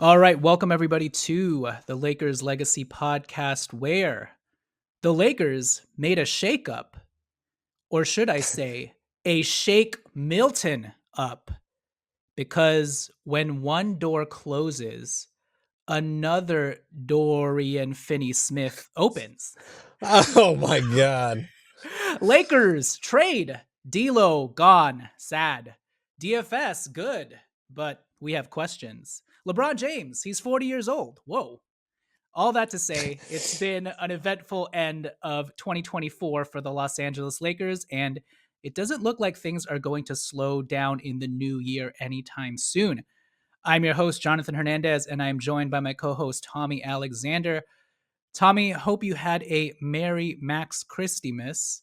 All right, welcome everybody to the Lakers Legacy Podcast, where the Lakers made a shakeup, or should I say, a shake Milton up, because when one door closes, another Dorian Finney-Smith opens. Oh my God. Lakers trade DLO gone, sad. DFS good, but we have questions. LeBron James, he's 40 years old. Whoa. All that to say, it's been an eventful end of 2024 for the Los Angeles Lakers, and it doesn't look like things are going to slow down in the new year anytime soon. I'm your host, Jonathan Hernandez, and I'm joined by my co host, Tommy Alexander. Tommy, hope you had a Merry Max Christmas.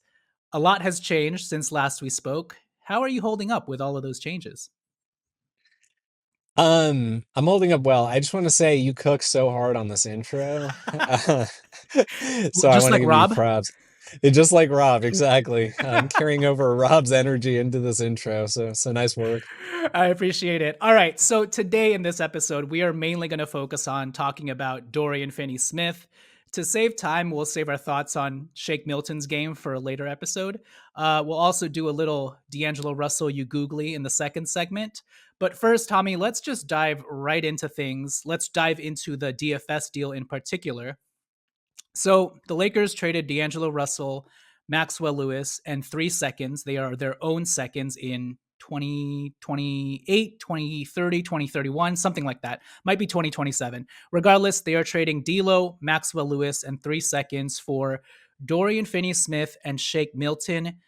A lot has changed since last we spoke. How are you holding up with all of those changes? I'm holding up well. I just want to say you cooked so hard on this intro. So I Just want to like give you Rob, props. It's just like Rob, exactly. I'm carrying over Rob's energy into this intro. So nice work. I appreciate it. All right. So today in this episode, we are mainly going to focus on talking about Dorian Finney-Smith. To save time, we'll save our thoughts on Shake Milton's game for a later episode. We'll also do a little D'Angelo Russell you googly in the second segment. But first, Tommy, let's just dive right into things. Let's dive into the DFS deal in particular. So the Lakers traded D'Angelo Russell, Maxwell Lewis, and 3 seconds. They are their own seconds in 2028, 2030, 2031, something like that. Might be 2027. Regardless, they are trading D'Lo, Maxwell Lewis, and 3 seconds for Dorian Finney-Smith and Shake Milton.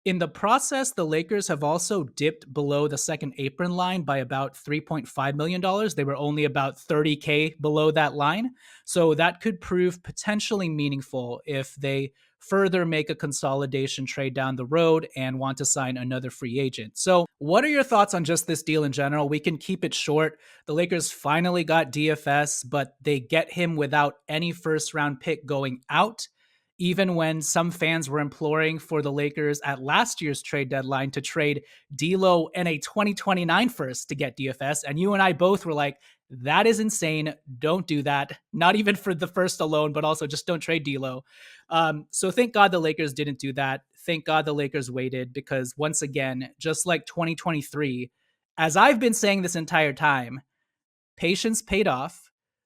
In the process, the Lakers have also dipped below the second apron line by about $3.5 million. They were only about 30K below that line. So that could prove potentially meaningful if they further make a consolidation trade down the road and want to sign another free agent. So, what are your thoughts on just this deal in general? We can keep it short. The Lakers finally got DFS, but they get him without any first round pick going out. Even when some fans were imploring for the Lakers at last year's trade deadline to trade D'Lo and a 2029 first to get DFS. And you and I both were like, that is insane. Don't do that. Not even for the first alone, but also just don't trade D'Lo. So thank God the Lakers didn't do that. Thank God the Lakers waited, because once again, just like 2023, as I've been saying this entire time, patience paid off.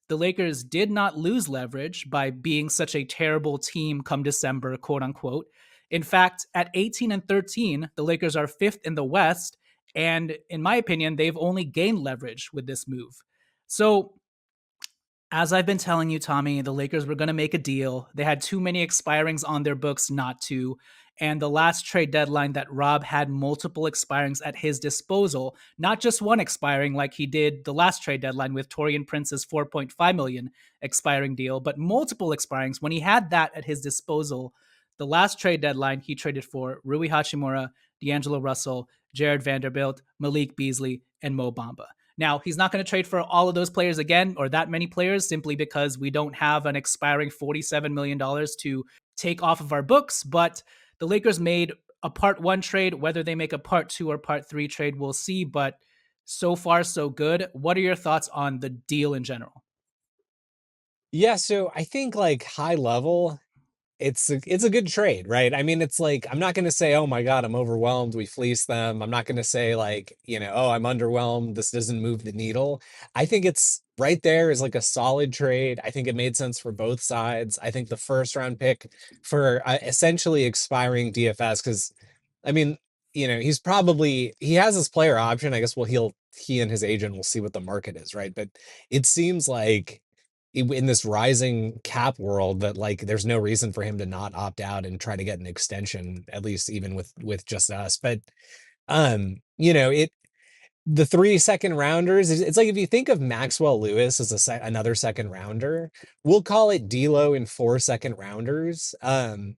The Lakers did not lose leverage by being such a terrible team come December, quote unquote. In fact, at 18 and 13, the Lakers are fifth in the West. And in my opinion, they've only gained leverage with this move. So, as I've been telling you, Tommy, the Lakers were going to make a deal. They had too many expirings on their books not to. And the last trade deadline that Rob had multiple expirings at his disposal, not just one expiring like he did the last trade deadline with Torian Prince's 4.5 million expiring deal, but multiple expirings. When he had that at his disposal, the last trade deadline he traded for Rui Hachimura, D'Angelo Russell, Jared Vanderbilt, Malik Beasley, and Mo Bamba. Now, he's not going to trade for all of those players again, or that many players, simply because we don't have an expiring $47 million to take off of our books. But the Lakers made a part one trade. Whether they make a part two or part three trade, we'll see. But so far, so good. What are your thoughts on the deal in general? Yeah, so I think like high level, it's a good trade, right? I mean, it's like I'm not going to say, "Oh my God, I'm overwhelmed. We fleeced them." I'm not going to say like, "Oh, I'm underwhelmed. This doesn't move the needle." I think it's right there is like a solid trade. I think it made sense for both sides. I think the first round pick for essentially expiring DFS, because I mean, he has his player option. I guess he and his agent will see what the market is, right? But it seems like in this rising cap world that like there's no reason for him to not opt out and try to get an extension, at least even with just us. But it the 3 second rounders, it's like if you think of Maxwell Lewis as another second rounder, we'll call it D'Lo in 4 second rounders. The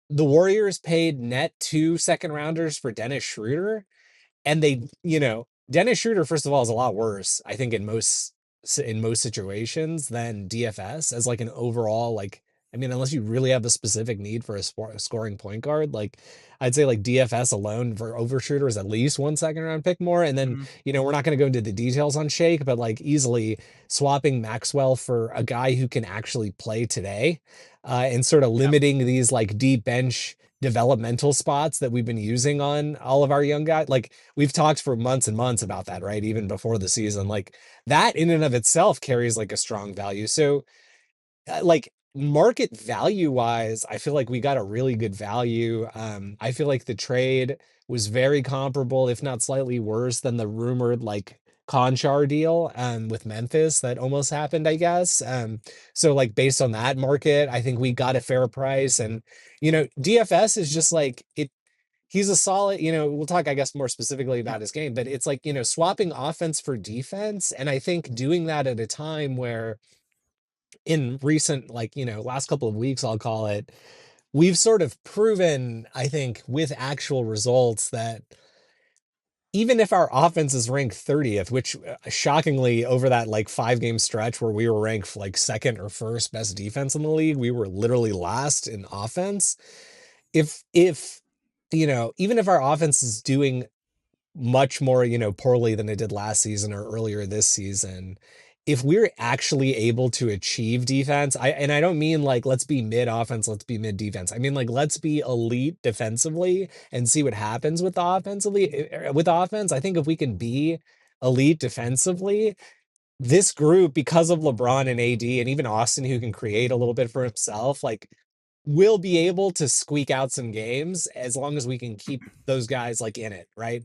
Warriors paid net 2 second rounders for Dennis Schroeder, and Dennis Schroeder, first of all, is a lot worse, I think, in most situations than DFS as like an overall, like, I mean, unless you really have a specific need for a scoring point guard, like I'd say like DFS alone for overshooter is at least 1 round pick more. And then, Mhm. we're not going to go into the details on Shake, but like easily swapping Maxwell for a guy who can actually play today, and sort of Yeah. limiting these like deep bench developmental spots that we've been using on all of our young guys. Like we've talked for months and months about that, right? Even before the season, like that in and of itself carries like a strong value. So like market value wise, I feel like we got a really good value. I feel like the trade was very comparable, if not slightly worse than the rumored like Conchar deal with Memphis that almost happened, I guess. So like based on that market, I think we got a fair price. And DFS is just like it. He's a solid, we'll talk, I guess, more specifically Yeah. about his game, but it's like, swapping offense for defense. And I think doing that at a time where in recent, like, last couple of weeks, I'll call it, we've sort of proven, I think, with actual results that even if our offense is ranked 30th, which shockingly over that like 5 game stretch where we were ranked like second or first best defense in the league, we were literally last in offense. If even if our offense is doing much more, poorly than it did last season or earlier this season. If we're actually able to achieve defense, I don't mean like let's be mid offense, let's be mid defense. I mean like let's be elite defensively and see what happens with the with offense. I think if we can be elite defensively, this group, because of LeBron and AD and even Austin, who can create a little bit for himself, like will be able to squeak out some games as long as we can keep those guys like in it, right?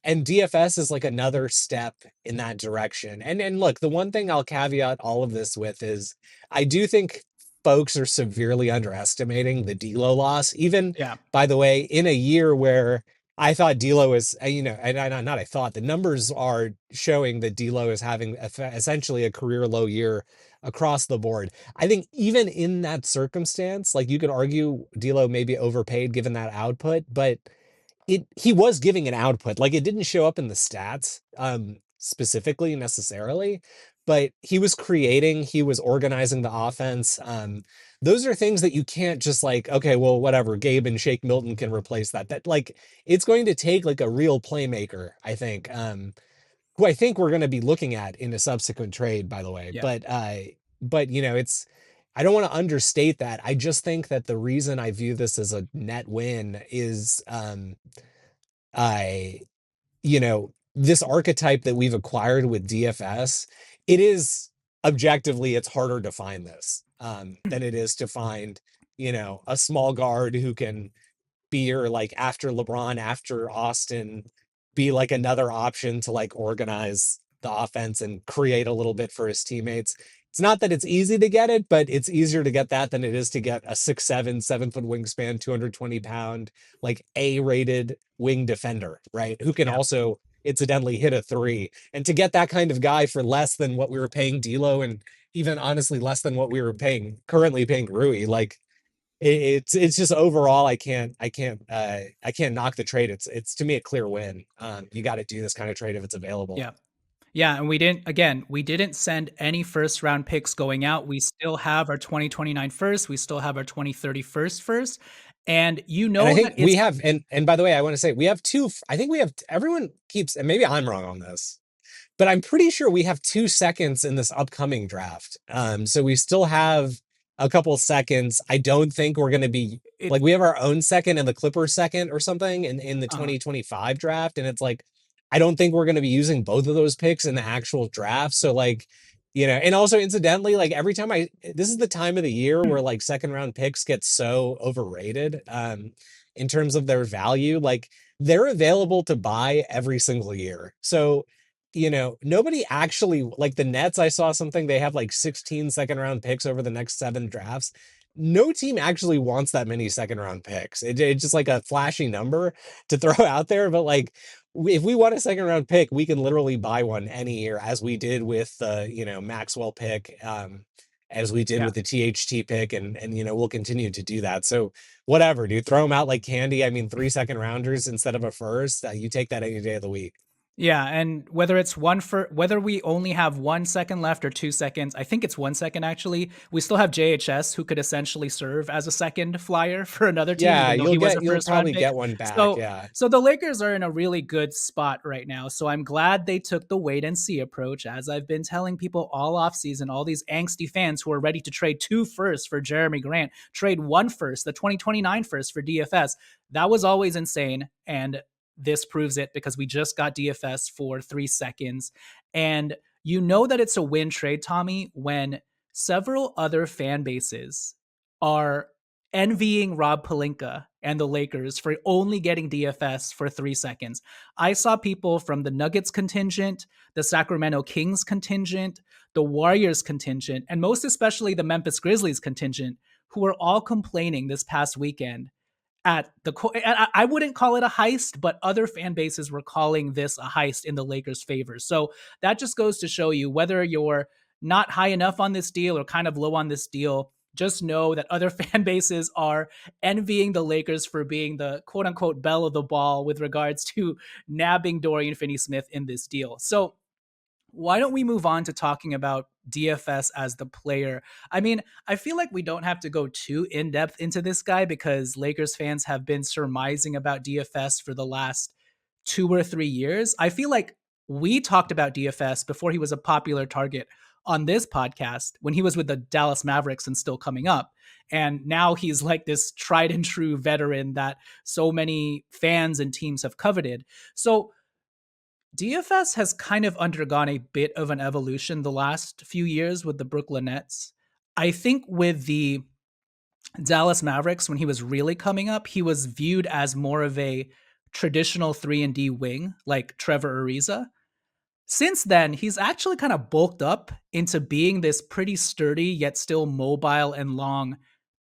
And DFS is like another step in that direction. And look, the one thing I'll caveat all of this with is I do think folks are severely underestimating the DLO loss. Even Yeah. by the way, in a year where I thought D'Lo is, and not I thought the numbers are showing that D'Lo is having essentially a career low year across the board. I think even in that circumstance, like you could argue D'Lo may be overpaid given that output, but he was giving an output. Like it didn't show up in the stats specifically necessarily, but he was creating, he was organizing the offense. Those are things that you can't just like, okay, well, whatever, Gabe and Shake Milton can replace that. That like it's going to take like a real playmaker, I think. Who I think we're going to be looking at in a subsequent trade, by the way. Yeah. But it's I don't want to understate that. I just think that the reason I view this as a net win is I this archetype that we've acquired with DFS, it is objectively it's harder to find this than it is to find, a small guard who can be or like after LeBron, after Austin, be like another option to like organize the offense and create a little bit for his teammates. It's not that it's easy to get it, but it's easier to get that than it is to get a 6'7", 7 foot wingspan, 220 pound, like A-rated wing defender, right? Who can Yeah. also incidentally hit a three. And to get that kind of guy for less than what we were paying D'Lo and even honestly less than what we were currently paying Rui, like it's just overall I can't knock the trade. It's to me a clear win. You got to do this kind of trade if it's available. Yeah. Yeah, and we didn't send any first round picks going out. We still have our 2029 first, we still have our 2031 first. And you And I know that think we it's have and by the way, I want to say we have two. I think we have everyone keeps and maybe I'm wrong on this, but I'm pretty sure we have 2 seconds in this upcoming draft. So we still have a couple seconds. I don't think we're going to be it like we have our own second and the Clippers second or something in the uh 2025 draft, and it's like I don't think we're going to be using both of those picks in the actual draft. So like and also incidentally, like every time this is the time of the year where like second round picks get so overrated in terms of their value. Like they're available to buy every single year. So nobody actually like the Nets. I saw something they have like 16 second round picks over the next 7 drafts. No team actually wants that many second round picks. It's just like a flashy number to throw out there. But like, if we want a second round pick, we can literally buy one any year, as we did with the Maxwell pick, as we did yeah. with the THT pick, and we'll continue to do that. So whatever, dude, throw them out like candy. I mean, 3 second rounders instead of a first. You take that any day of the week. Yeah, and whether we only have 1 second left or 2 seconds, I think it's 1 second actually. We still have JHS who could essentially serve as a second flyer for another team, Yeah, even though he was a you'll first round probably pick. get one back. So Yeah. so the Lakers are in a really good spot right now. So I'm glad they took the wait and see approach, as I've been telling people all offseason, all these angsty fans who are ready to trade 2 firsts for Jeremy Grant, trade 1 first, the 2029 first for DFS. That was always insane. And this proves it because we just got DFS for 3 seconds. And you know that it's a win trade, Tommy, when several other fan bases are envying Rob Pelinka and the Lakers for only getting DFS for 3 seconds. I saw people from the Nuggets contingent, the Sacramento Kings contingent, the Warriors contingent, and most especially the Memphis Grizzlies contingent, who were all complaining this past weekend at the I wouldn't call it a heist, but other fan bases were calling this a heist in the Lakers' favor. So that just goes to show you, whether you're not high enough on this deal or kind of low on this deal, just know that other fan bases are envying the Lakers for being the quote unquote belle of the ball with regards to nabbing Dorian Finney-Smith in this deal. So why don't we move on to talking about DFS as the player? I mean, I feel like we don't have to go too in depth into this guy because Lakers fans have been surmising about DFS for the last 2 or 3 years. I feel like we talked about DFS before he was a popular target on this podcast when he was with the Dallas Mavericks and still coming up. And now he's like this tried and true veteran that so many fans and teams have coveted. So, DFS has kind of undergone a bit of an evolution the last few years with the Brooklyn Nets. I think with the Dallas Mavericks, when he was really coming up, he was viewed as more of a traditional 3 and D wing like Trevor Ariza. Since then, he's actually kind of bulked up into being this pretty sturdy yet still mobile and long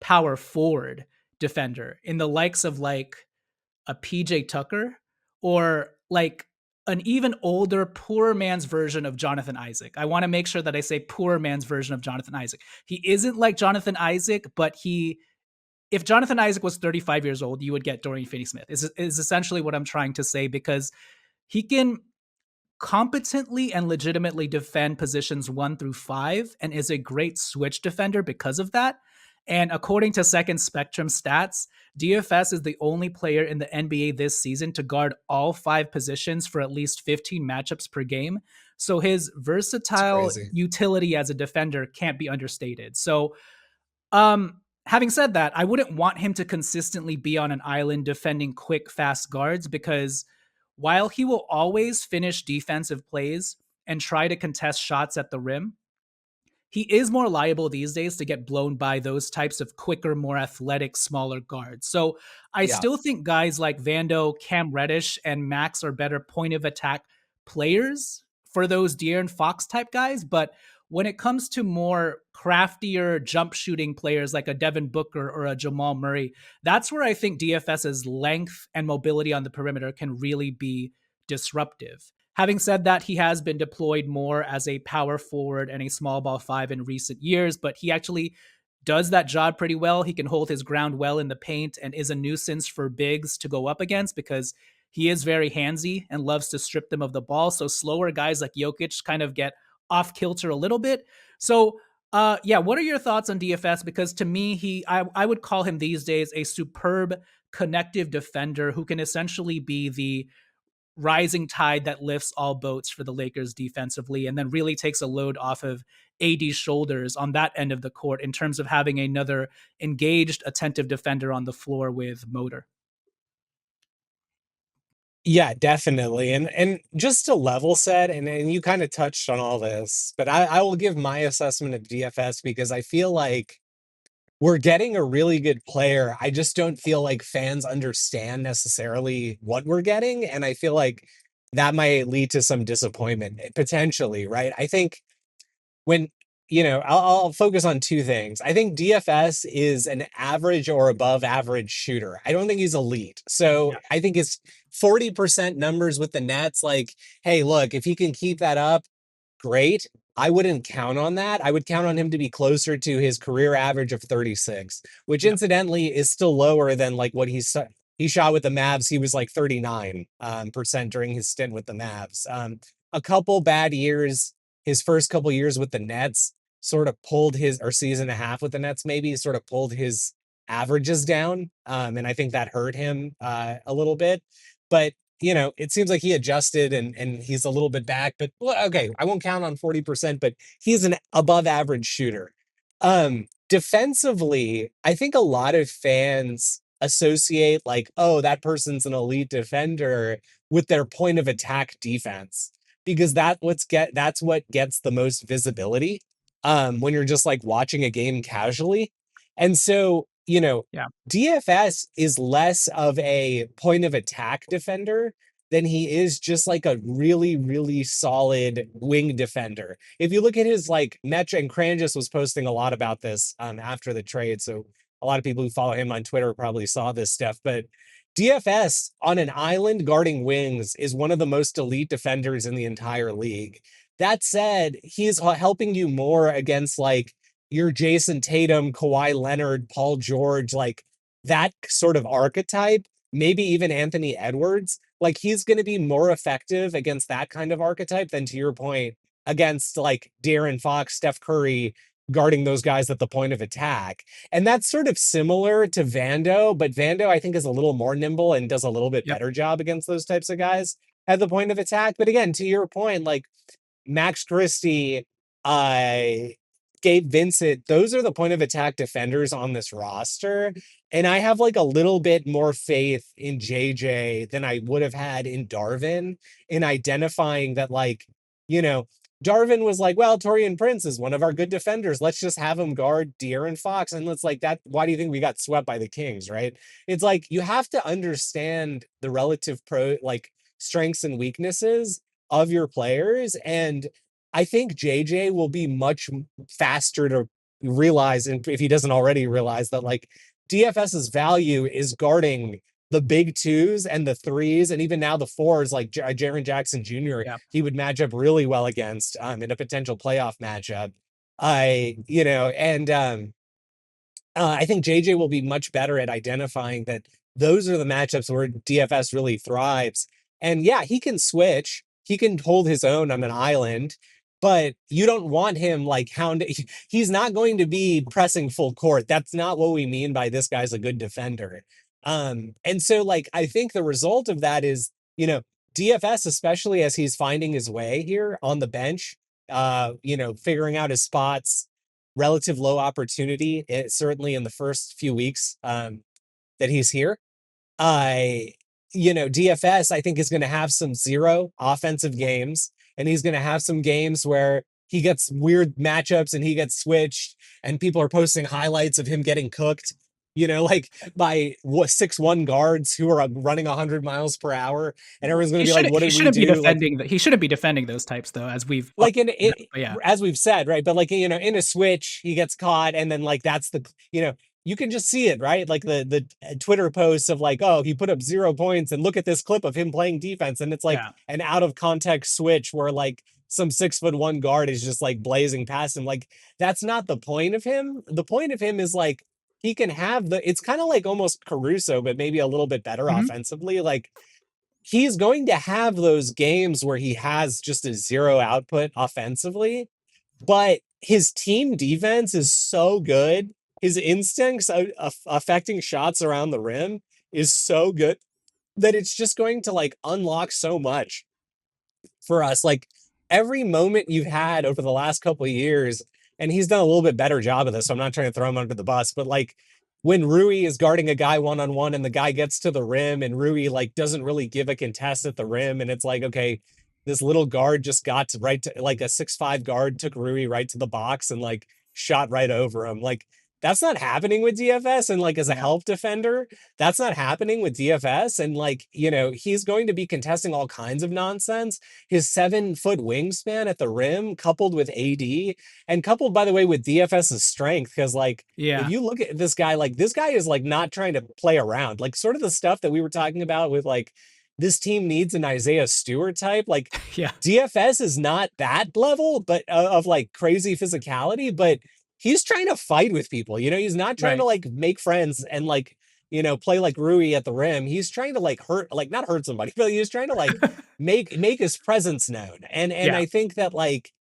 power forward defender in the likes of like a PJ Tucker or like an even older, poor man's version of Jonathan Isaac. I want to make sure that I say poor man's version of Jonathan Isaac. He isn't like Jonathan Isaac, but if Jonathan Isaac was 35 years old, you would get Dorian Finney-Smith, is essentially what I'm trying to say, because he can competently and legitimately defend positions 1 through 5 and is a great switch defender because of that. And according to Second Spectrum stats, DFS is the only player in the NBA this season to guard all 5 positions for at least 15 matchups per game. So his It's versatile crazy. utility as a defender can't be understated. So having said that, I wouldn't want him to consistently be on an island defending quick, fast guards, because while he will always finish defensive plays and try to contest shots at the rim, he is more liable these days to get blown by those types of quicker, more athletic, smaller guards. So I Yeah. still think guys like Vando, Cam Reddish, and Max are better point of attack players for those De'Aaron Fox type guys. But when it comes to more craftier jump shooting players like a Devin Booker or a Jamal Murray, that's where I think DFS's length and mobility on the perimeter can really be disruptive. Having said that, he has been deployed more as a power forward and a small ball 5 in recent years, but he actually does that job pretty well. He can hold his ground well in the paint and is a nuisance for bigs to go up against because he is very handsy and loves to strip them of the ball. So slower guys like Jokic kind of get off kilter a little bit. So yeah, what are your thoughts on DFS? Because to me, I would call him these days a superb connective defender who can essentially be the rising tide that lifts all boats for the Lakers defensively and then really takes a load off of AD's shoulders on that end of the court in terms of having another engaged, attentive defender on the floor with motor. Yeah, definitely. And just to level set, and you kind of touched on all this, but I will give my assessment of DFS because I feel like we're getting a really good player. I just don't feel like fans understand necessarily what we're getting. And I feel like that might lead to some disappointment potentially, right? I think when I'll focus on two things. I think DFS is an average or above average shooter. I don't think he's elite. So Yeah. I think his 40% numbers with the Nets, like, hey, look, if he can keep that up, great. I wouldn't count on that. I would count on him to be closer to his career average of 36, which Yep. incidentally is still lower than like what he's he shot with the Mavs, he was like 39% during his stint with the Mavs. A couple bad years, his first couple years with the Nets sort of pulled his, or season and a half with the Nets, maybe sort of pulled his averages down. And I think that hurt him a little bit. But it seems like he adjusted and he's a little bit back. But well, okay, I won't count on 40%, but he's an above average shooter. Defensively, I think a lot of fans associate like, oh, that person's an elite defender with their point of attack defense because that's what gets the most visibility when you're just like watching a game casually. And so, Yeah. DFS is less of a point of attack defender than he is just like a really, really solid wing defender. If you look at his like metric, and Kranjus was posting a lot about this after the trade, so a lot of people who follow him on Twitter probably saw this stuff, but DFS on an island guarding wings is one of the most elite defenders in the entire league. That said, he's helping you more against like your Jason Tatum, Kawhi Leonard, Paul George, like that sort of archetype, maybe even Anthony Edwards. Like he's going to be more effective against that kind of archetype than, to your point, against like De'Aaron Fox, Steph Curry, guarding those guys at the point of attack. And that's sort of similar to Vando, but Vando I think is a little more nimble and does a little bit Yep. better job against those types of guys at the point of attack. But again, to your point, like Max Christie, Gabe Vincent, those are the point of attack defenders on this roster. And I have like a little bit more faith in JJ than I would have had in Darvin in identifying that, like, Darvin was like, well, Torian Prince is one of our good defenders. Let's just have him guard De'Aaron Fox. And it's like that. Why do you think we got swept by the Kings? Right. It's like you have to understand the relative strengths and weaknesses of your players. And I think JJ will be much faster to realize, and if he doesn't already realize, that like DFS's value is guarding the big twos and the threes, and even now the fours, like Jaren Jackson Jr., Yeah. he would match up really well against in a potential playoff matchup. I think JJ will be much better at identifying that those are the matchups where DFS really thrives. And yeah, he can switch, he can hold his own on an island, but you don't want him like he's not going to be pressing full court. That's not what we mean by this guy's a good defender. And so like I think the result of that is, DFS, especially as he's finding his way here on the bench, figuring out his spots, relative low opportunity, certainly in the first few weeks that he's here. DFS, I think, is going to have some zero offensive games, and he's going to have some games where he gets weird matchups and he gets switched, and people are posting highlights of him getting cooked, like by 6'1" guards who are running 100 miles per hour, and everyone's going to be like, what did we do? He shouldn't be defending those types though, as we've like yeah. as we've said, right? But like, in a switch, he gets caught, and then like that's the, you can just see it, right? Like the Twitter posts of like, oh, he put up 0 points, and look at this clip of him playing defense, and it's like an out of context switch where like some 6'1" guard is just like blazing past him. Like that's not the point of him. The point of him is like he can have it's kind of like almost Caruso, but maybe a little bit better offensively. Like he's going to have those games where he has just a zero output offensively, but his team defense is so good. His instincts affecting shots around the rim is so good that it's just going to like unlock so much for us. Like every moment you've had over the last couple of years, and he's done a little bit better job of this, so I'm not trying to throw him under the bus, but like when Rui is guarding a guy one-on-one and the guy gets to the rim and Rui like doesn't really give a contest at the rim, and it's like, okay, this little guard just got to right to like a 6'5" guard took Rui right to the box and like shot right over him. Like that's not happening with DFS. And like as a help defender, that's not happening with DFS. And like, he's going to be contesting all kinds of nonsense. His 7-foot wingspan at the rim, coupled with AD, and coupled, by the way, with DFS's strength. Because like, if you look at this guy, like this guy is like not trying to play around, like sort of the stuff that we were talking about with like, this team needs an Isaiah Stewart type. Like DFS is not that level, but of like crazy physicality, but he's trying to fight with people. He's not trying to like make friends and like play like Rui at the rim. He's trying to like not hurt somebody, but he was trying to like make his presence known. And Yeah. I think that like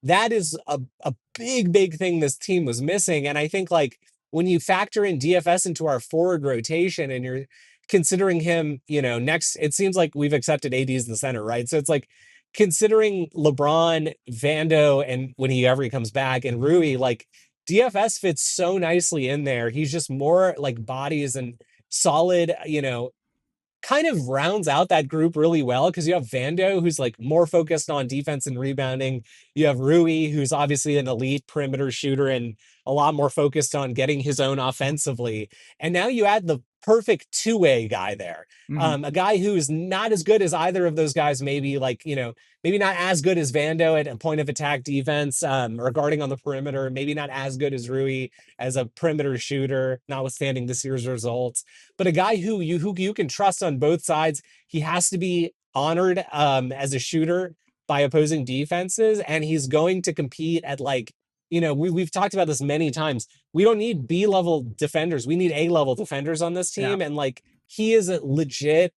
that is a big thing this team was missing. And I think like when you factor in DFS into our forward rotation and you're considering him, next, it seems like we've accepted AD as the center, right? So it's like considering LeBron, Vando, and when he ever comes back, and Rui, like DFS fits so nicely in there. He's just more like bodies and solid, kind of rounds out that group really well because you have Vando, who's like more focused on defense and rebounding. You have Rui, who's obviously an elite perimeter shooter and a lot more focused on getting his own offensively. And now you add the perfect two-way guy there. Mhm. A guy who's not as good as either of those guys, maybe like, maybe not as good as Vando at a point of attack defense, or guarding on the perimeter, maybe not as good as Rui as a perimeter shooter, notwithstanding this year's results, but a guy who you can trust on both sides. He has to be honored as a shooter by opposing defenses, and he's going to compete at like, we've talked about this many times. We don't need B-level defenders. We need A-level defenders on this Yeah. team. And like, he is a legit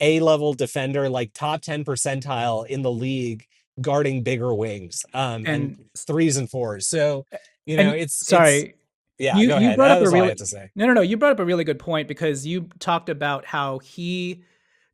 A-level defender, like top 10 percentile in the league, guarding bigger wings, and And threes and fours. So, and it's, sorry, yeah, you go you ahead. brought That up a was all I really had to say. no, you brought up a really good point because you talked about how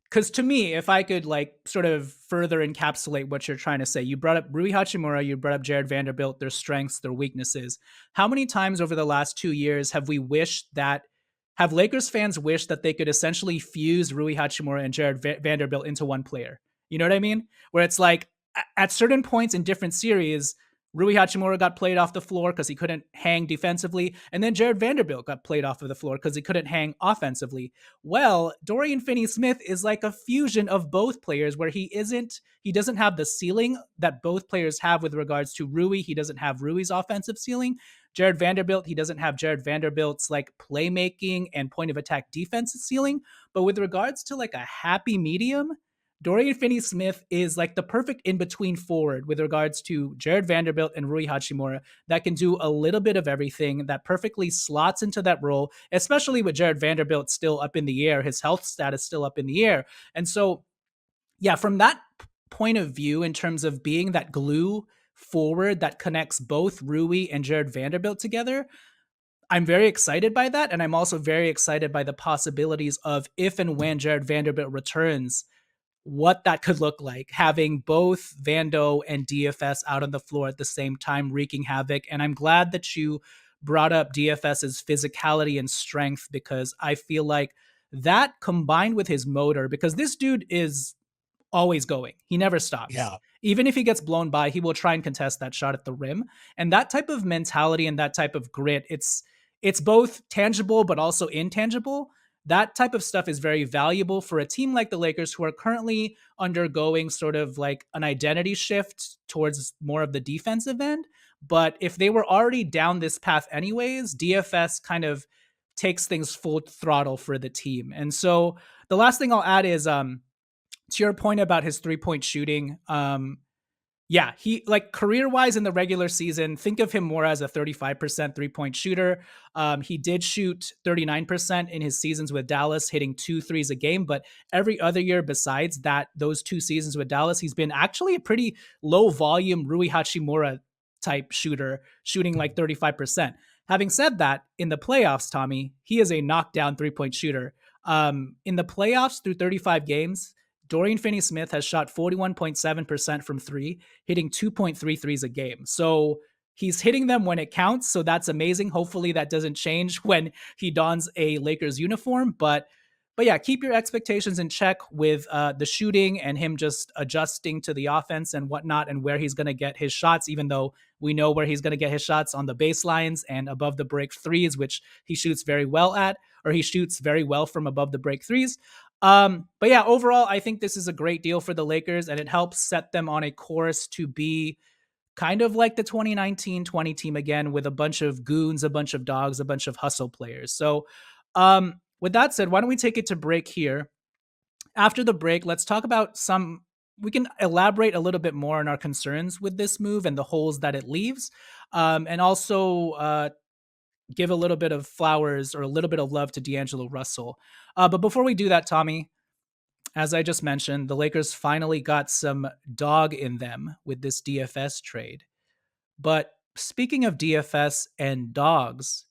because to me, if I could like sort of further encapsulate what you're trying to say, you brought up Rui Hachimura, you brought up Jared Vanderbilt, their strengths, their weaknesses. How many times over the last 2 years have Lakers fans wished that they could essentially fuse Rui Hachimura and Jared Vanderbilt into one player? You know what I mean? Where it's like at certain points in different series, Rui Hachimura got played off the floor because he couldn't hang defensively, and then Jared Vanderbilt got played off of the floor because he couldn't hang offensively. Well, Dorian Finney-Smith is like a fusion of both players where he doesn't have the ceiling that both players have with regards to Rui. He doesn't have Rui's offensive ceiling. Jared Vanderbilt, he doesn't have Jared Vanderbilt's like playmaking and point of attack defense ceiling. But with regards to like a happy medium, Dorian Finney-Smith is like the perfect in-between forward with regards to Jared Vanderbilt and Rui Hachimura that can do a little bit of everything, that perfectly slots into that role, especially with Jared Vanderbilt still up in the air, his health status still up in the air. And so, yeah, from that point of view, in terms of being that glue forward that connects both Rui and Jared Vanderbilt together, I'm very excited by that. And I'm also very excited by the possibilities of if and when Jared Vanderbilt returns, what that could look like, having both Vando and DFS out on the floor at the same time, wreaking havoc. And I'm glad that you brought up DFS's physicality and strength because I feel like that combined with his motor, because this dude is always going. He never stops. Yeah. Even if he gets blown by, he will try and contest that shot at the rim. And that type of mentality and that type of grit, it's both tangible but also intangible. That type of stuff is very valuable for a team like the Lakers who are currently undergoing sort of like an identity shift towards more of the defensive end. But if they were already down this path anyways, DFS kind of takes things full throttle for the team. And so the last thing I'll add is to your point about his 3-point shooting, yeah, he like career wise in the regular season, think of him more as a 35% 3-point shooter. He did shoot 39% in his seasons with Dallas, hitting 2 threes a game. But every other year besides that, those 2 seasons with Dallas, he's been actually a pretty low volume Rui Hachimura type shooter, shooting like 35%. Having said that, in the playoffs, Tommy, he is a knockdown 3-point shooter. In the playoffs through 35 games, Dorian Finney-Smith has shot 41.7% from three, hitting 2.33s a game. So he's hitting them when it counts. So that's amazing. Hopefully that doesn't change when he dons a Lakers uniform. But yeah, keep your expectations in check with the shooting and him just adjusting to the offense and whatnot and where he's going to get his shots, even though we know where he's going to get his shots on the baselines and above the break threes, which he shoots very well at, or he shoots very well from above the break threes. But yeah, overall, I think this is a great deal for the Lakers and it helps set them on a course to be kind of like the 2019-20 team again with a bunch of goons, a bunch of dogs, a bunch of hustle players. So, with that said, why don't we take it to break here? After the break, let's talk about we can elaborate a little bit more on our concerns with this move and the holes that it leaves. And also give a little bit of flowers or a little bit of love to D'Angelo Russell. But before we do that, Tommy, as I just mentioned, the Lakers finally got some dog in them with this DFS trade. But speaking of DFS and dogs,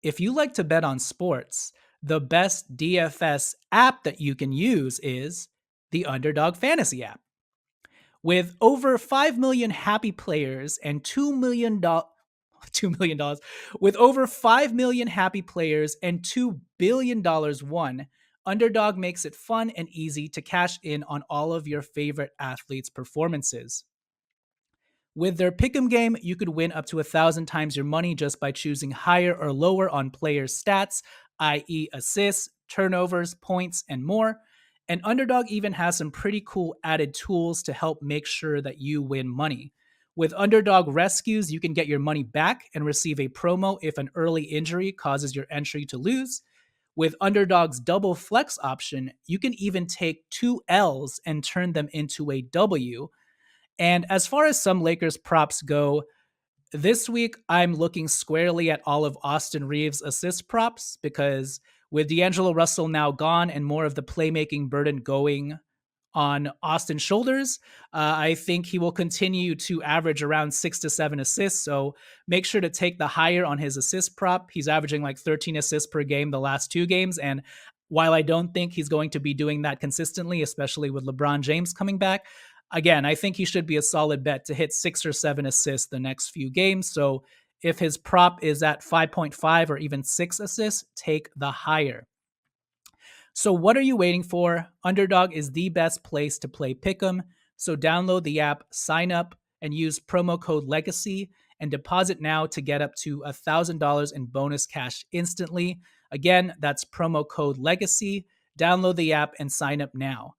if you like to bet on sports, the best DFS app that you can use is the Underdog Fantasy app. With over 5 million happy players and $2 million, with over 5 million happy players and $2 billion won, Underdog makes it fun and easy to cash in on all of your favorite athletes' performances. With their pick'em game, you could win up to 1,000 times your money just by choosing higher or lower on players' stats, i.e., assists, turnovers, points, and more. And Underdog even has some pretty cool added tools to help make sure that you win money. With Underdog Rescues, you can get your money back and receive a promo if an early injury causes your entry to lose. With Underdog's double flex option, you can even take two L's and turn them into a W. And as far as some Lakers props go, this week I'm looking squarely at all of Austin Reeves' assist props because with D'Angelo Russell now gone and more of the playmaking burden going on Austin's shoulders, I think he will continue to average around 6 to 7 assists. So make sure to take the higher on his assist prop. He's averaging like 13 assists per game the last 2 games. And while I don't think he's going to be doing that consistently, especially with LeBron James coming back, again, I think he should be a solid bet to hit 6 or 7 assists the next few games. So if his prop is at 5.5 or even 6 assists, take the higher. So what are you waiting for? Underdog is the best place to play Pick'em. So download the app, sign up, and use promo code LEGACY and deposit now to get up to $1,000 in bonus cash instantly. Again, that's promo code LEGACY. Download the app and sign up now.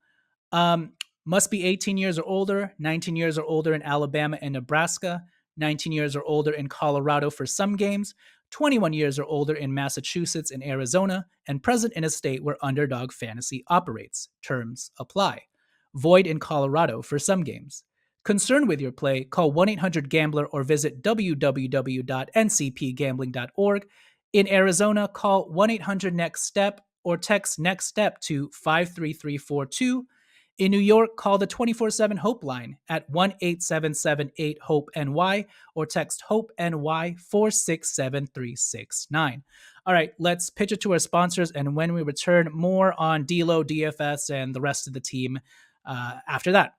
Must be 18 years or older, 19 years or older in Alabama and Nebraska, 19 years or older in Colorado for some games, 21 years or older in Massachusetts and Arizona, and present in a state where Underdog Fantasy operates. Terms apply. Void in Colorado for some games. Concerned with your play, call 1-800-GAMBLER or visit www.ncpgambling.org. In Arizona, call 1-800-NEXT-STEP or text NEXT STEP to 53342. In New York, call the 24/7 Hope line at 1-877-8-HOPE-NY or text HOPE-NY 467369. All right, let's pitch it to our sponsors, and when we return, more on DLO, DFS, and the rest of the team after that.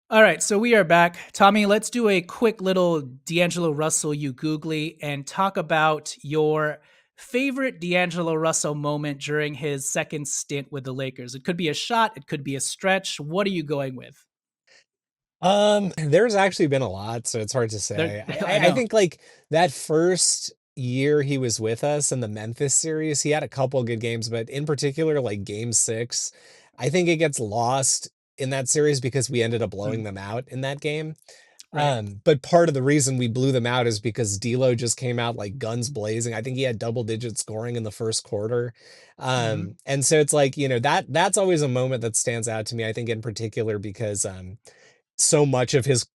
All right, so we are back. Tommy, let's do a quick little D'Angelo Russell you googly and talk about your favorite D'Angelo Russell moment during his second stint with the Lakers. It could be a shot, it could be a stretch. What are you going with? There's actually been a lot, so it's hard to There, say. I I know. think like that first year he was with us in the Memphis series, he had a couple good games, but in particular, like game 6, I think it gets lost in that series because we ended up blowing Mm, them out in that game. right. But part of the reason we blew them out is because D'Lo just came out like guns blazing. I think he had double-digit scoring in the first quarter. Hmm. And so it's like, that's always a moment that stands out to me, I think in particular because so much of his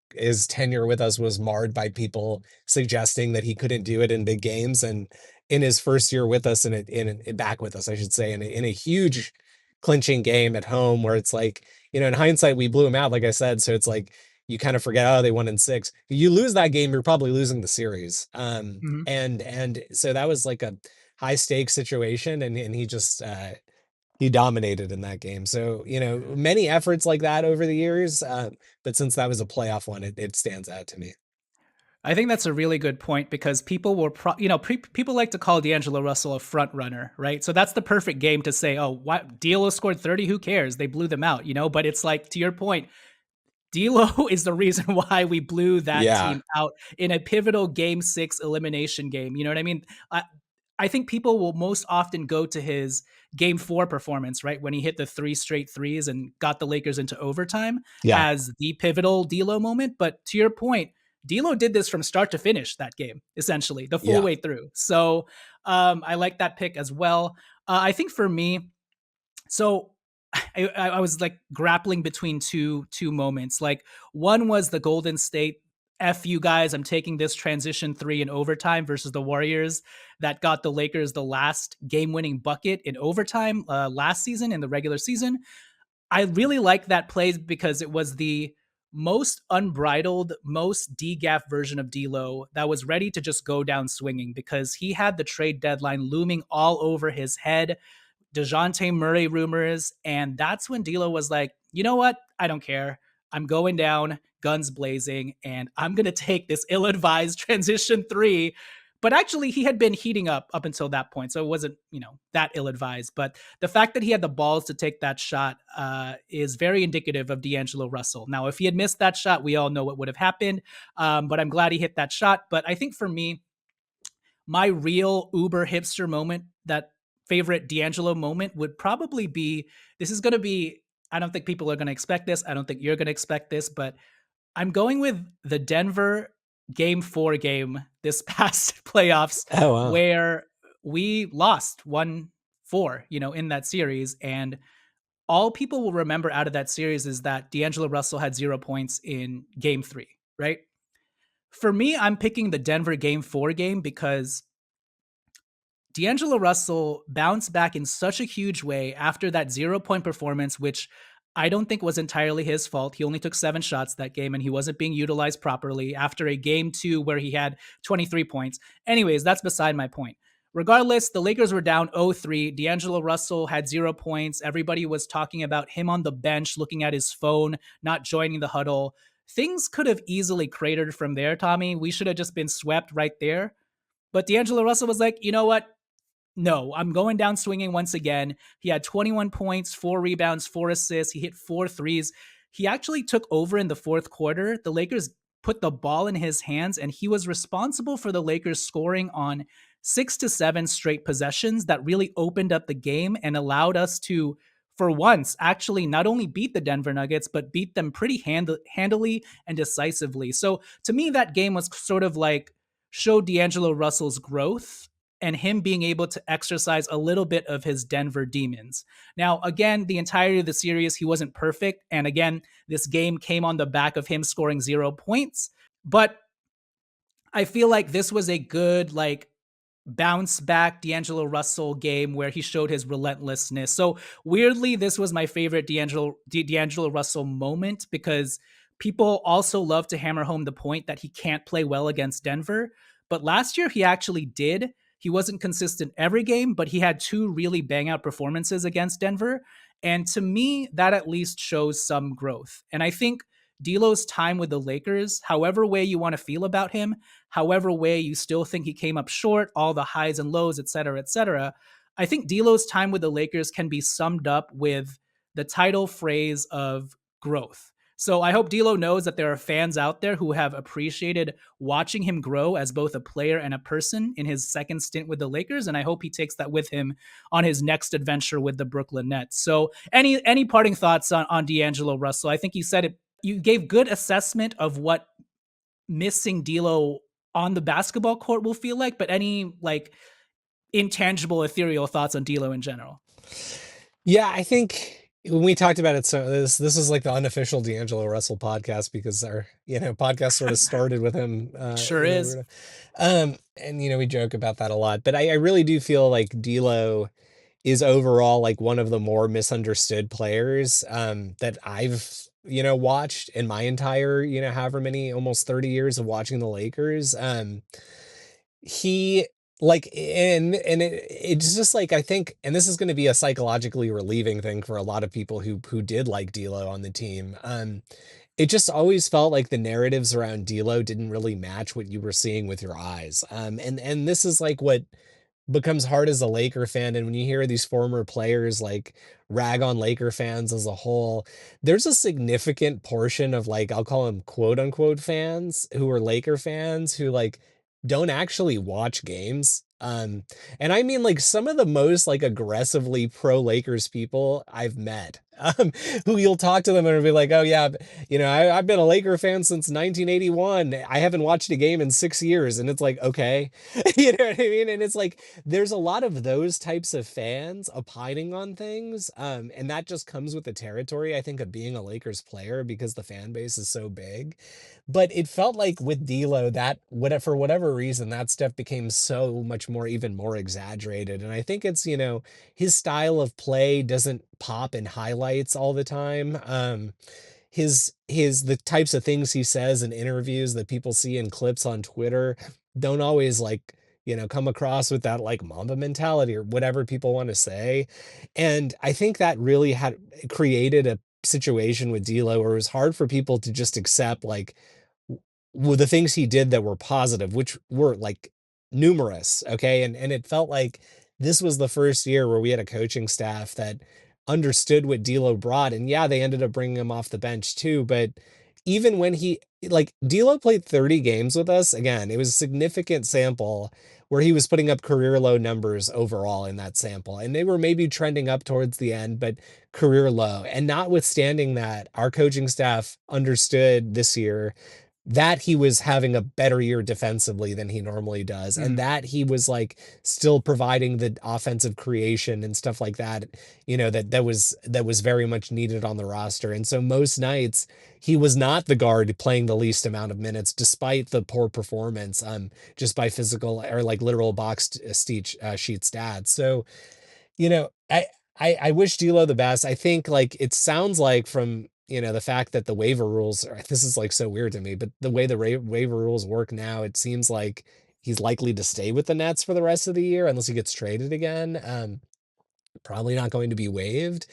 tenure with us was marred by people suggesting that he couldn't do it in big games. And in his first year with us, and back with us, I should say, in a huge clinching game at home, where it's like, in hindsight, we blew him out, like I said. So it's like you kind of forget, oh, they won in 6. You lose that game, you're probably losing the series. Hmm. And so that was like a high stakes situation, and he dominated in that game. So, many efforts like that over the years. But since that was a playoff one, it stands out to me. I think that's a really good point because people will, people like to call D'Angelo Russell a front runner, right? So that's the perfect game to say, oh, what D'Lo scored 30, who cares? They blew them out, But it's like, to your point, D'Lo is the reason why we blew that Yeah. team out in a pivotal Game 6 elimination game. You know what I mean? I think people will most often go to his Game 4 performance, right, when he hit the 3 straight threes and got the Lakers into overtime Yeah. as the pivotal D'Lo moment. But to your point, D'Lo did this from start to finish that game, essentially the full Yeah. way through. So I like that pick as well. I think for me, so I was like grappling between two moments. Like one was the Golden State F you guys, I'm taking this transition three in overtime versus the Warriors that got the Lakers the last game winning bucket in overtime last season in the regular season. I really like that play because it was the most unbridled, most DGAF version of D'Lo that was ready to just go down swinging because he had the trade deadline looming all over his head. DeJounte Murray rumors. And that's when D'Lo was like, you know what? I don't care. I'm going down, guns blazing, and I'm going to take this ill advised transition three. But actually, he had been heating up until that point. So it wasn't, that ill advised. But the fact that he had the balls to take that shot is very indicative of D'Angelo Russell. Now, if he had missed that shot, we all know what would have happened. But I'm glad he hit that shot. But I think for me, my real uber hipster moment, that favorite D'Angelo moment, would probably be, this is going to be, I don't think people are going to expect this. I don't think you're going to expect this, but I'm going with the Denver game 4 game this past playoffs Oh wow. where we lost 1-4, in that series. And all people will remember out of that series is that D'Angelo Russell had 0 points in game 3, right? For me, I'm picking the Denver game 4 game because D'Angelo Russell bounced back in such a huge way after that 0 point performance, which I don't think was entirely his fault. He only took 7 shots that game and he wasn't being utilized properly after a game 2 where he had 23 points. Anyways, that's beside my point. Regardless, the Lakers were down 0-3. D'Angelo Russell had 0 points. Everybody was talking about him on the bench, looking at his phone, not joining the huddle. Things could have easily cratered from there, Tommy. We should have just been swept right there. But D'Angelo Russell was like, you know what? No, I'm going down swinging once again. He had 21 points, 4 rebounds, 4 assists. He hit 4 threes. He actually took over in the fourth quarter. The Lakers put the ball in his hands, and he was responsible for the Lakers scoring on 6 to 7 straight possessions that really opened up the game and allowed us to, for once, actually not only beat the Denver Nuggets, but beat them pretty handily and decisively. So to me, that game was sort of like showed D'Angelo Russell's growth and him being able to exercise a little bit of his Denver demons. Now, again, the entirety of the series, he wasn't perfect. And again, this game came on the back of him scoring 0 points. But I feel like this was a good, bounce back D'Angelo Russell game where he showed his relentlessness. So weirdly, this was my favorite D'Angelo Russell moment because people also love to hammer home the point that he can't play well against Denver. But last year, he actually did. He wasn't consistent every game, but he had 2 really bang out performances against Denver. And to me, that at least shows some growth. And I think D'Lo's time with the Lakers, however way you want to feel about him, however way you still think he came up short, all the highs and lows, et cetera, I think D'Lo's time with the Lakers can be summed up with the title phrase of growth. So I hope D'Lo knows that there are fans out there who have appreciated watching him grow as both a player and a person in his second stint with the Lakers, and I hope he takes that with him on his next adventure with the Brooklyn Nets. So any parting thoughts on D'Angelo Russell? I think you said it. You gave good assessment of what missing D'Lo on the basketball court will feel like, but any intangible, ethereal thoughts on D'Lo in general? Yeah, I think when we talked about it, so this is like the unofficial D'Angelo Russell podcast because our podcast sort of started with him. Sure is. And we joke about that a lot, but I really do feel like D'Lo is overall like one of the more misunderstood players that I've watched in my entire however many almost 30 years of watching the Lakers. He it's just like I think, and this is going to be a psychologically relieving thing for a lot of people who did like D'Lo on the team. It just always felt like the narratives around D'Lo didn't really match what you were seeing with your eyes. And this is like what becomes hard as a Laker fan. And when you hear these former players like rag on Laker fans as a whole, there's a significant portion of I'll call them quote unquote fans who are Laker fans who don't actually watch games. And I mean some of the most aggressively pro Lakers people I've met. who you'll talk to them and it'll be like, oh yeah, I've been a Laker fan since 1981. I haven't watched a game in 6 years. And it's like, okay, you know what I mean? And it's like, there's a lot of those types of fans opining on things. And that just comes with the territory, I think, of being a Lakers player because the fan base is so big. But it felt like with D'Lo that for whatever reason, that stuff became so much more, even more exaggerated. And I think it's, his style of play doesn't pop in highlights all the time. The types of things he says in interviews that people see in clips on Twitter don't always like, come across with that like Mamba mentality or whatever people want to say. And I think that really had created a situation with D'Lo where it was hard for people to just accept like the things he did that were positive, which were like numerous. Okay. And it felt like this was the first year where we had a coaching staff that understood what D'Lo brought. And yeah, they ended up bringing him off the bench too. But even when D'Lo played 30 games with us, again, it was a significant sample where he was putting up career low numbers overall in that sample. And they were maybe trending up towards the end, but career low. And notwithstanding that, our coaching staff understood this year that he was having a better year defensively than he normally does, and that he was like still providing the offensive creation and stuff like that, that was very much needed on the roster. And so most nights he was not the guard playing the least amount of minutes despite the poor performance, just by physical or like literal sheet stats. So, I wish D'Lo the best. I think like it sounds like from the fact that the waiver rules this is like so weird to me, but the way the waiver rules work now, it seems like he's likely to stay with the Nets for the rest of the year unless he gets traded again. Probably not going to be waived.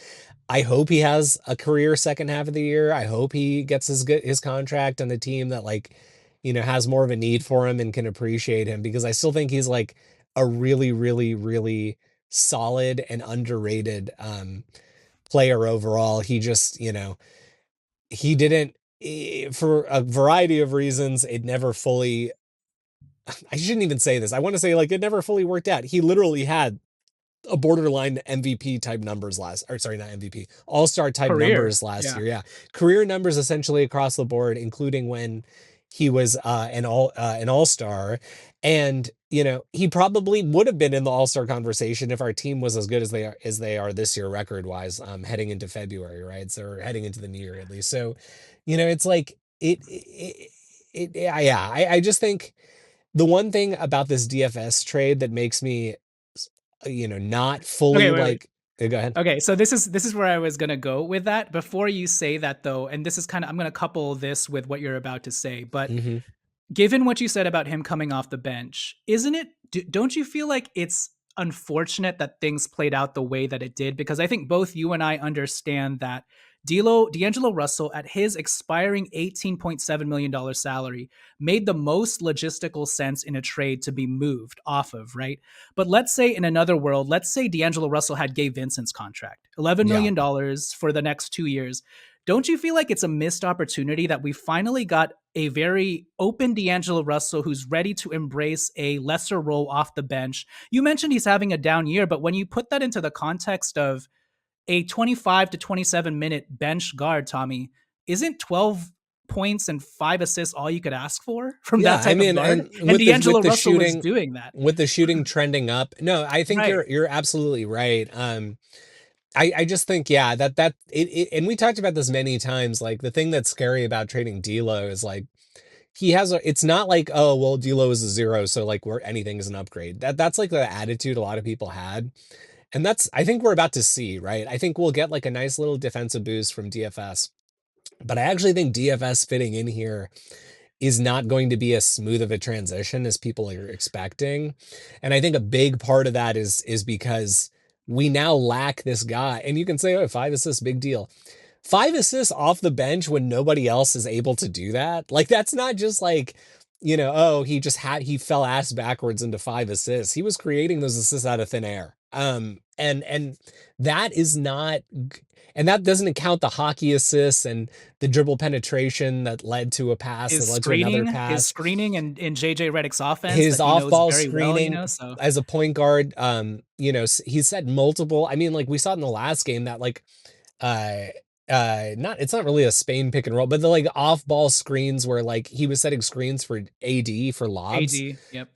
I hope he has a career second half of the year. I hope he gets his contract on a team that like, has more of a need for him and can appreciate him, because I still think he's like a really, really, really solid and underrated player overall. He just, he didn't, for a variety of reasons, it never fully, I shouldn't even say this. I want to say like it never fully worked out. He literally had a borderline MVP type numbers not MVP, all-star type Career. numbers last Yeah. year. Yeah. Career numbers essentially across the board, including when he was an all-star. And, he probably would have been in the all-star conversation if our team was as good as they are this year record-wise, heading into February, right? So or heading into the new year at least. So, it's like yeah, I just think the one thing about this DFS trade that makes me not Okay, fully wait, wait. like, go ahead. Okay, so this is where I was gonna go with that. Before you say that though, and this is kind of I'm gonna couple this with what you're about to say, but Hmm. given what you said about him coming off the bench, isn't it? Don't you feel like it's unfortunate that things played out the way that it did? Because I think both you and I understand that D'Angelo Russell, at his expiring $18.7 million salary, made the most logistical sense in a trade to be moved off of, right? But let's say in another world, let's say D'Angelo Russell had Gabe Vincent's contract, $11 Yeah. million for the next 2 years. Don't you feel like it's a missed opportunity that we finally got a very open D'Angelo Russell who's ready to embrace a lesser role off the bench? You mentioned he's having a down year, but when you put that into the context of a 25 to 27-minute bench guard, Tommy, isn't 12 points and 5 assists all you could ask for from Yeah. that I type of mean, guard? and And with D'Angelo the Russell was shooting, doing that. trending up. No, I think Right. you're absolutely right. I just think, yeah, and we talked about this many times. Like the thing that's scary about trading D'Lo is like, it's not like, oh, well, D'Lo is a zero. So like where anything is an upgrade. That's like the attitude a lot of people had. And I think we're about to see, right? I think we'll get like a nice little defensive boost from DFS, but I actually think DFS fitting in here is not going to be as smooth of a transition as people are expecting. And I think a big part of that is because we now lack this guy. And you can say, oh, 5 assists, big deal. 5 assists off the bench when nobody else is able to do that. Like that's not just like, oh, he fell ass backwards into 5 assists. He was creating those assists out of thin air. And that is not, and that doesn't count the hockey assists and the dribble penetration that led to a pass that led to another His pass. screening and in JJ Redick's offense His that he knows off-ball very well, screening so as a point guard, he said multiple. I mean, like we saw in the last game that like uh not it's not really a Spain pick and roll, but the like off ball screens where like he was setting screens for AD for lobs. AD, yep.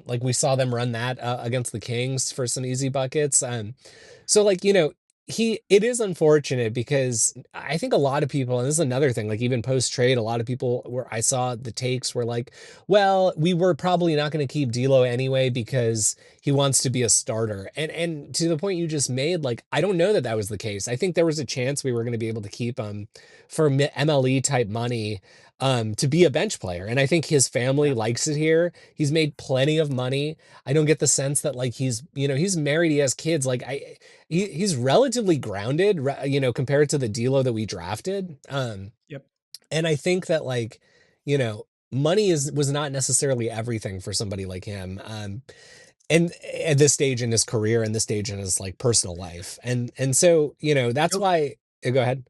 Like we saw them run that against the Kings for some easy buckets. So like, it is unfortunate because I think a lot of people, and this is another thing, like even post trade, a lot of people where I saw the takes were like, well, we were probably not going to keep D'Lo anyway because he wants to be a starter. And to the point you just made, like I don't know that that was the case. I think there was a chance we were going to be able to keep him for MLE type money to be a bench player. And I think his family Yeah. likes it here. He's made plenty of money. I don't get the sense that like he's married, he has kids. Like he's relatively grounded, compared to the D'Lo that we drafted. Yep. And I think that like, you know, money was not necessarily everything for somebody like him. And at this stage in his career and this stage in his like personal life. And so, that's why go ahead.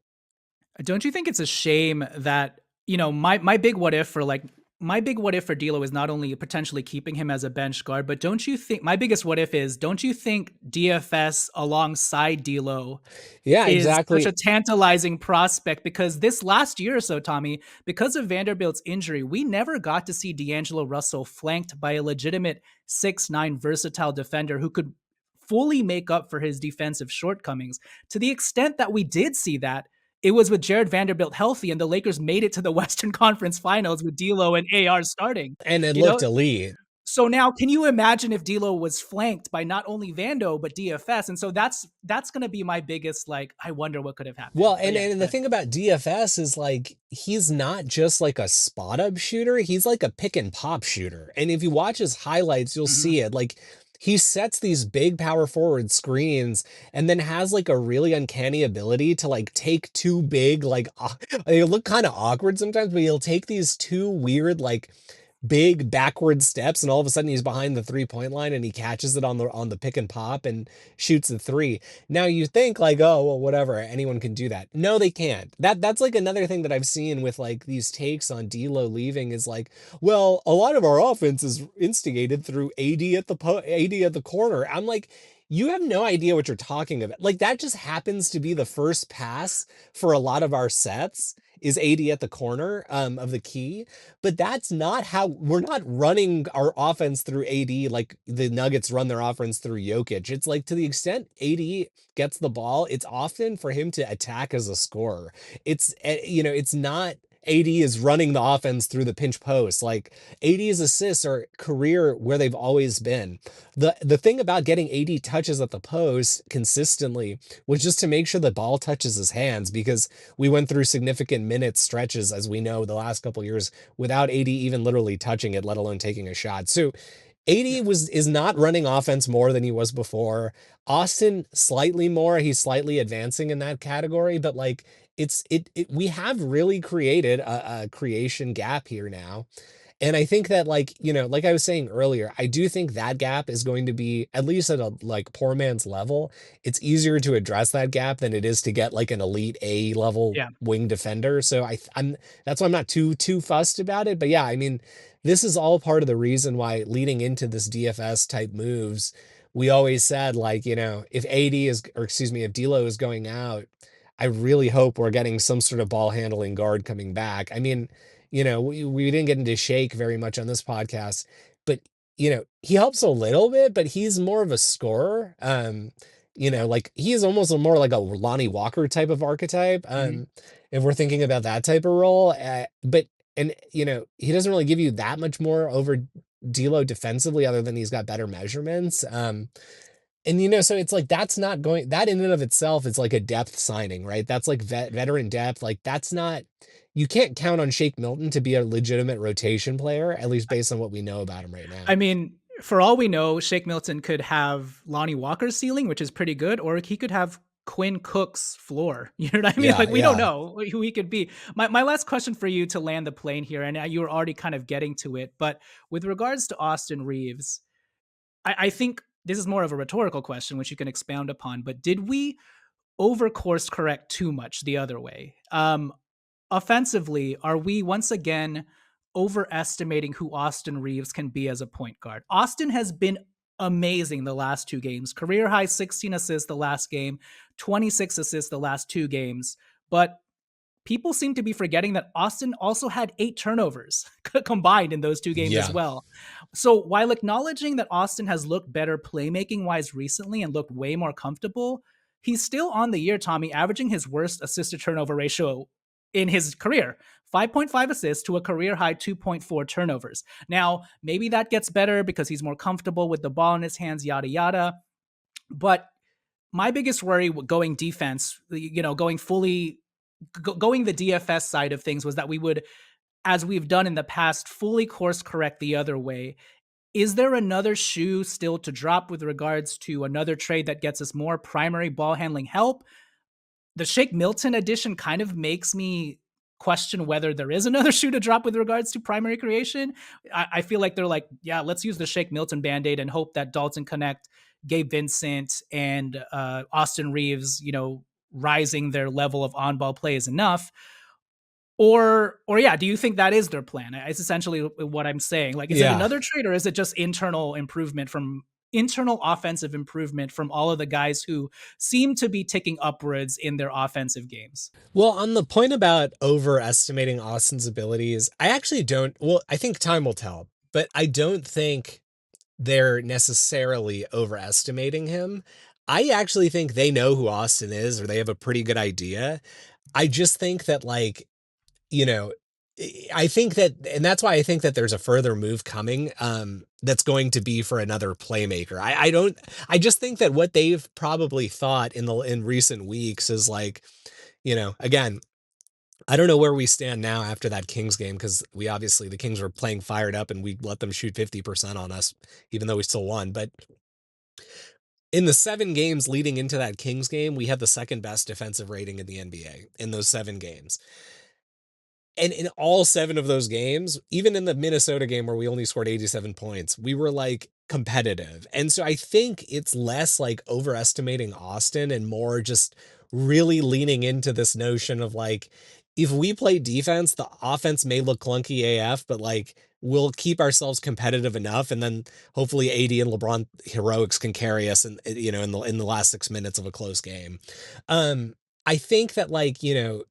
Don't you think it's a shame that, my big what if for my big what if for D'Lo is not only potentially keeping him as a bench guard, but don't you think my biggest what if is don't you think DFS alongside D'Lo Yeah, is such a exactly. tantalizing prospect? Because this last year or so, Tommy, because of Vanderbilt's injury, we never got to see D'Angelo Russell flanked by a legitimate 6'9" versatile defender who could fully make up for his defensive shortcomings. To the extent that we did see that, it was with Jared Vanderbilt healthy, and the Lakers made it to the Western Conference Finals with D'Lo and AR starting. And it You know, looked elite. so now, can you imagine if D'Lo was flanked by not only Vando but DFS? And so that's going to be my biggest I wonder what could have happened. Well, But and yeah, and the good. thing about DFS is like he's not just like a spot up shooter, he's like a pick and pop shooter. And if you watch his highlights, you'll Hmm. see it. Like he sets these big power forward screens and then has like a really uncanny ability to like take two big they look kind of awkward sometimes, but he'll take these two weird like big backward steps and all of a sudden he's behind the 3-point line and he catches it on the pick and pop and shoots the three. Now you think like, oh, well, whatever, anyone can do that. No, they can't. That's like another thing that I've seen with like these takes on D'Lo leaving is like, well, a lot of our offense is instigated through AD at the corner. I'm like, you have no idea what you're talking about. Like that just happens to be the first pass for a lot of our sets is AD at the corner of the key, but that's not how we're not running our offense through AD like the Nuggets run their offense through Jokic. It's like to the extent AD gets the ball, it's often for him to attack as a scorer. It's not AD is running the offense through the pinch post. Like AD's assists are career where they've always been. The thing about getting AD touches at the post consistently was just to make sure the ball touches his hands because we went through significant minutes stretches as we know the last couple years without AD even literally touching it, let alone taking a shot. So Yeah. AD is not running offense more than he was before. Austin slightly more. He's slightly advancing in that category, but like we have really created a creation gap here now. And I think that like, like I was saying earlier, I do think that gap is going to be at least at a like poor man's level. It's easier to address that gap than it is to get like an elite A level Yeah. wing defender. So I'm that's why I'm not too fussed about it. But yeah, I mean, this is all part of the reason why leading into this DFS type moves, we always said like, if AD is or excuse me, if D'Lo is going out, I really hope we're getting some sort of ball handling guard coming back. I mean, we didn't get into Shake very much on this podcast, but he helps a little bit, but he's more of a scorer. Yeah. Like he's almost a more like a Lonnie Walker type of archetype. Hmm. If we're thinking about that type of role, but and he doesn't really give you that much more over D'Lo defensively, other than he's got better measurements. And so it's like that's not going that in and of itself is like a depth signing, right? That's like veteran depth. Like that's not you can't count on Shake Milton to be a legitimate rotation player, at least based on what we know about him right I now. mean, for all we know, Shake Milton could have Lonnie Walker's ceiling, which is pretty good, or he could have Quinn Cook's floor. You know what I mean? Yeah, Like we don't yeah. know who he could be. My last question for you to land the plane here, and you were already kind of getting to it, but with regards to Austin Reeves, I think this is more of a rhetorical question, which you can expound upon. But did we over course correct too much the other way? Offensively, are we once again overestimating who Austin Reeves can be as a point guard? Austin has been amazing the last two games. Career high 16 assists the last game, 26 assists the last two games. But people seem to be forgetting that Austin also had 8 turnovers combined in those two games as Yeah. well. So while acknowledging that Austin has looked better playmaking wise recently and looked way more comfortable, he's still on the year, Tommy, averaging his worst assist to turnover ratio in his career. 5.5 assists to a career high 2.4 turnovers. Now, maybe that gets better because he's more comfortable with the ball in his hands, yada, yada. But my biggest worry going defense, going fully going the DFS side of things was that we would, as we've done in the past, fully course correct the other way. Is there another shoe still to drop with regards to another trade that gets us more primary ball handling help? The Shake Milton edition kind of makes me question whether there is another shoe to drop with regards to primary creation. I feel like they're like, yeah, let's use the Shake Milton band-aid and hope that Dalton Connect, Gabe Vincent, and Austin Reeves, rising their level of on-ball play is enough. Or yeah, do you think that is their plan? It's essentially what I'm saying. Like, is it Yeah. another trade or is it just internal offensive improvement from all of the guys who seem to be ticking upwards in their offensive games? Well, on the point about overestimating Austin's abilities, I actually don't. Well, I think time will tell, but I don't think they're necessarily overestimating him. I actually think they know who Austin is, or they have a pretty good idea. I just think that, like, you know, I think that, and that's why I think that there's a further move coming, that's going to be for another playmaker. I don't, I just think that what they've probably thought in recent weeks is like, again, I don't know where we stand now after that Kings game, because we obviously, the Kings were playing fired up and we let them shoot 50% on us, even though we still won. But in the 7 games leading into that Kings game, we had the second best defensive rating in the NBA in those 7 games. And in all 7 of those games, even in the Minnesota game where we only scored 87 points, we were like competitive. And so I think it's less like overestimating Austin and more just really leaning into this notion of like, if we play defense, the offense may look clunky AF, but like we'll keep ourselves competitive enough. And then hopefully AD and LeBron heroics can carry us in the last 6 minutes of a close game. I think that, like, you're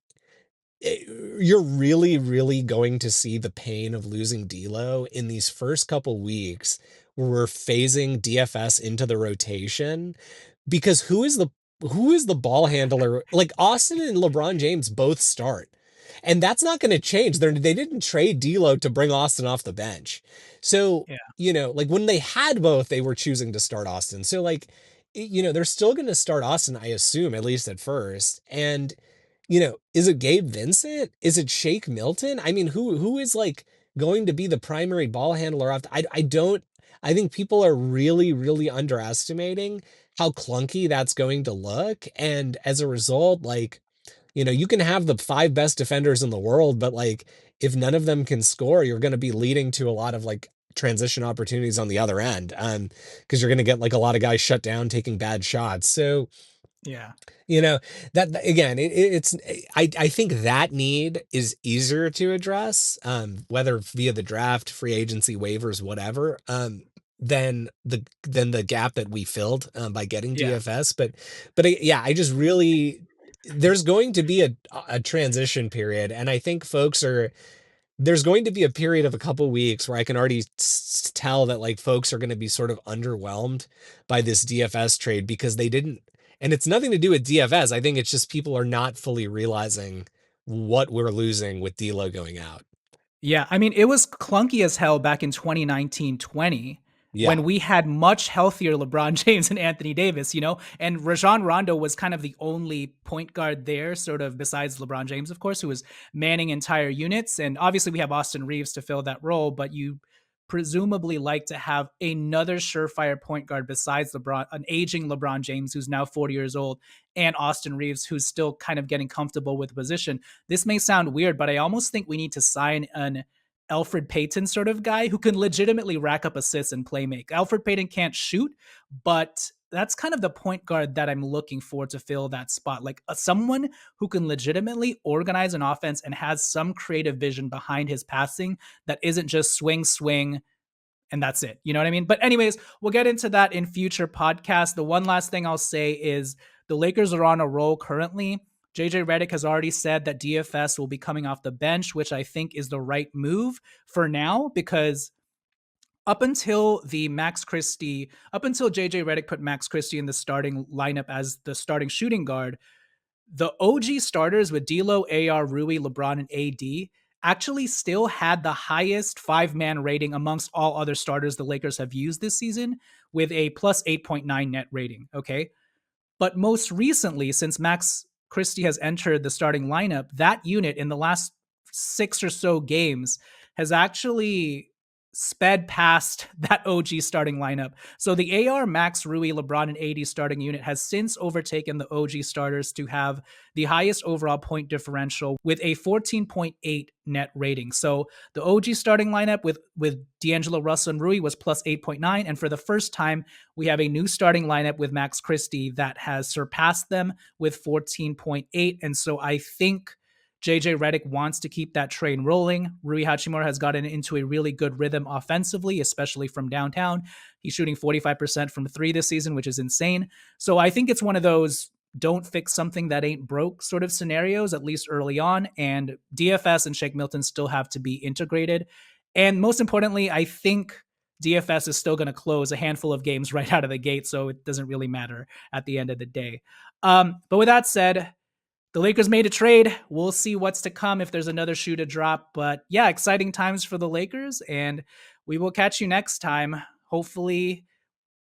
really, really going to see the pain of losing D'Lo in these first couple weeks where we're phasing DFS into the rotation, because who is the ball handler? Like, Austin and LeBron James both start. And that's not going to change. They didn't trade D'Lo to bring Austin off the bench. So, Yeah. like when they had both, they were choosing to start Austin. So, like, they're still going to start Austin, I assume, at least at first. And is it Gabe Vincent? Is it Shake Milton? I mean, who is like going to be the primary ball handler off? I don't. I think people are really, really underestimating how clunky that's going to look, and as a result, like, you can have the 5 best defenders in the world, but like if none of them can score, you're going to be leading to a lot of like transition opportunities on the other end, because you're going to get like a lot of guys shut down taking bad shots. So Yeah. you know, again, it's I think that need is easier to address, whether via the draft, free agency, waivers, whatever, than the gap that we filled, by getting Yeah. DFS. But yeah, I just really, there's going to be a transition period, and I think there's going to be a period of a couple weeks where I can already tell that like folks are going to be sort of underwhelmed by this DFS trade because they didn't, and it's nothing to do with DFS. I think it's just people are not fully realizing what we're losing with D'Lo going out. Yeah, I mean, it was clunky as hell back in 2019-20 Yeah. when we had much healthier LeBron James and Anthony Davis, and Rajon Rondo was kind of the only point guard there, sort of besides LeBron James, of course, who was manning entire units. And obviously we have Austin Reeves to fill that role, but you presumably like to have another surefire point guard besides LeBron, an aging LeBron James who's now 40 years old, and Austin Reeves who's still kind of getting comfortable with the position. This may sound weird, but I almost think we need to sign an Alfred Payton sort of guy who can legitimately rack up assists and play make. Alfred Payton can't shoot, but that's kind of the point guard that I'm looking for to fill that spot. Like someone who can legitimately organize an offense and has some creative vision behind his passing that isn't just swing, swing, and that's it. You know what I mean? But anyways, we'll get into that in future podcasts. The one last thing I'll say is the Lakers are on a roll currently. JJ Redick has already said that DFS will be coming off the bench, which I think is the right move for now, because up until JJ Redick put Max Christie in the starting lineup as the starting shooting guard, the OG starters with D'Lo, AR, Rui, LeBron, and AD actually still had the highest 5-man rating amongst all other starters the Lakers have used this season, with a plus 8.9 net rating. Okay. But most recently, since Max Christie has entered the starting lineup, that unit in the last 6 or so games has actually sped past that OG starting lineup. So the AR, Max, Rui, LeBron, and AD starting unit has since overtaken the OG starters to have the highest overall point differential with a 14.8 net rating. So the OG starting lineup with D'Angelo Russell and Rui was plus 8.9. And for the first time, we have a new starting lineup with Max Christie that has surpassed them with 14.8. And so I think JJ Redick wants to keep that train rolling. Rui Hachimura has gotten into a really good rhythm offensively, especially from downtown. He's shooting 45% from 3 this season, which is insane. So I think it's one of those don't fix something that ain't broke sort of scenarios, at least early on. And DFS and Shake Milton still have to be integrated. And most importantly, I think DFS is still going to close a handful of games right out of the gate, so it doesn't really matter at the end of the day. But with that said, the Lakers made a trade. We'll see what's to come if there's another shoe to drop. But yeah, exciting times for the Lakers. And we will catch you next time, hopefully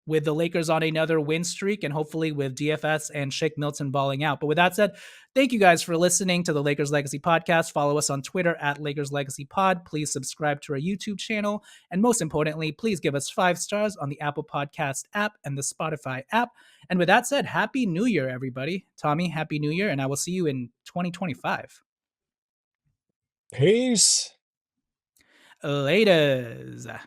with the Lakers on another win streak and hopefully with DFS and Shake Milton balling out. But with that said, thank you guys for listening to the Lakers Legacy Podcast. Follow us on Twitter at Lakers Legacy Pod. Please subscribe to our YouTube channel. And most importantly, please give us 5 stars on the Apple Podcast app and the Spotify app. And with that said, Happy New Year, everybody. Tommy, Happy New Year. And I will see you in 2025. Peace. Laters.